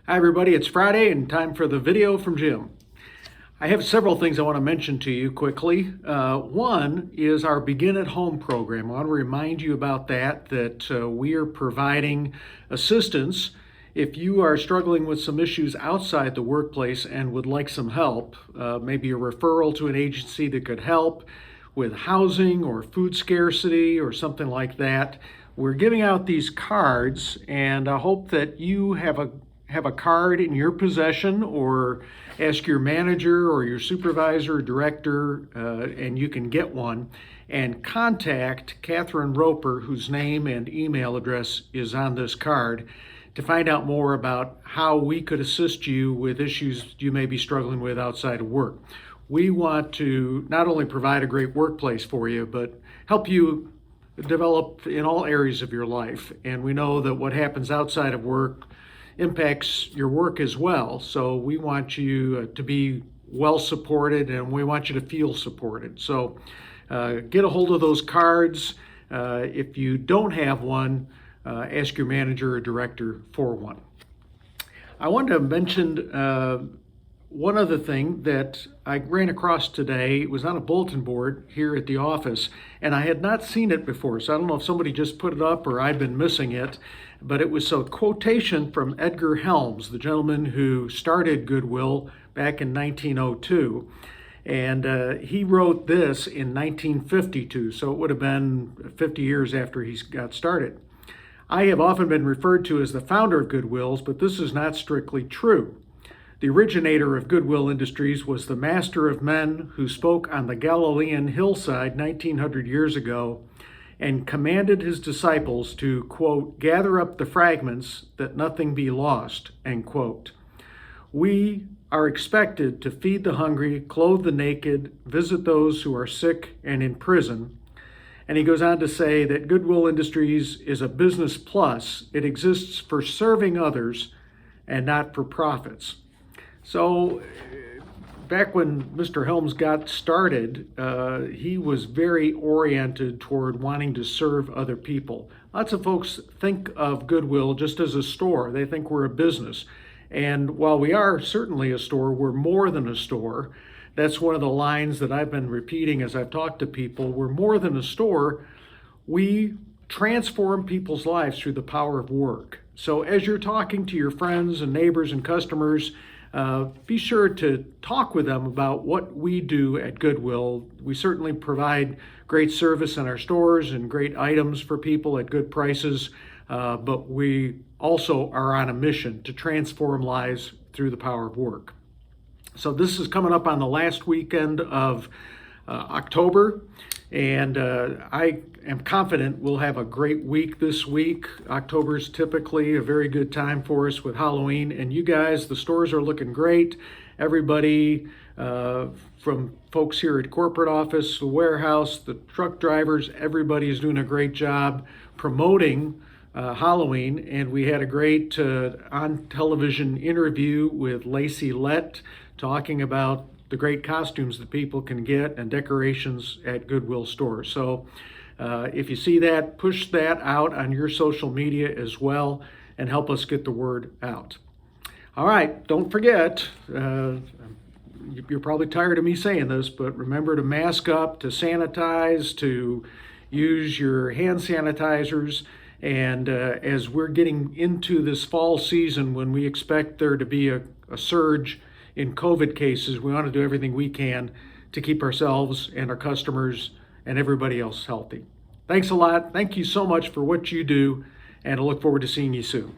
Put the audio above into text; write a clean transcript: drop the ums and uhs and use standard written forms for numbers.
Hi everybody, it's Friday and time for the video from Jim. I have several things I want to mention to you quickly. One is our Begin at Home program. I want to remind you about that we are providing assistance if you are struggling with some issues outside the workplace and would like some help, maybe a referral to an agency that could help with housing or food scarcity or something like that. We're giving out these cards, and I hope that you have a card in your possession, or ask your manager or your supervisor or director, and you can get one, and contact Catherine Roper, whose name and email address is on this card, to find out more about how we could assist you with issues you may be struggling with outside of work. We want to not only provide a great workplace for you, but help you develop in all areas of your life. And we know that what happens outside of work impacts your work as well. So we want you to be well supported, and we want you to feel supported. So get a hold of those cards. If you don't have one, ask your manager or director for one. I wanted to mention one other thing that I ran across today. It was on a bulletin board here at the office, and I had not seen it before, so I don't know if somebody just put it up or I've been missing it, but it was a quotation from Edgar Helms, the gentleman who started Goodwill back in 1902. And he wrote this in 1952, so it would have been 50 years after he got started. I have often been referred to as the founder of Goodwills, but this is not strictly true. The originator of Goodwill Industries was the master of men who spoke on the Galilean hillside 1900 years ago and commanded his disciples to, quote, gather up the fragments that nothing be lost, end quote. We are expected to feed the hungry, clothe the naked, visit those who are sick and in prison. And he goes on to say that Goodwill Industries is a business plus. It exists for serving others and not for profits. So back when Mr. Helms got started, he was very oriented toward wanting to serve other people. Lots of folks think of Goodwill just as a store. They think we're a business. And while we are certainly a store, we're more than a store. That's one of the lines that I've been repeating as I've talked to people. We're more than a store. We transform people's lives through the power of work. So as you're talking to your friends and neighbors and customers, be sure to talk with them about what we do at Goodwill. We certainly provide great service in our stores and great items for people at good prices, but we also are on a mission to transform lives through the power of work. So this is coming up on the last weekend of October, and I am confident we'll have a great week this week. October is typically a very good time for us with Halloween, and you guys, the stores are looking great. Everybody from folks here at corporate office, the warehouse, the truck drivers, everybody is doing a great job promoting Halloween, and we had a great on television interview with Lacey Lett talking about the great costumes that people can get and decorations at Goodwill stores. So if you see that, push that out on your social media as well and help us get the word out. All right, don't forget, you're probably tired of me saying this, but remember to mask up, to sanitize, to use your hand sanitizers. And as we're getting into this fall season, when we expect there to be a surge in COVID cases, we want to do everything we can to keep ourselves and our customers and everybody else healthy. Thanks a lot. Thank you so much for what you do, and I look forward to seeing you soon.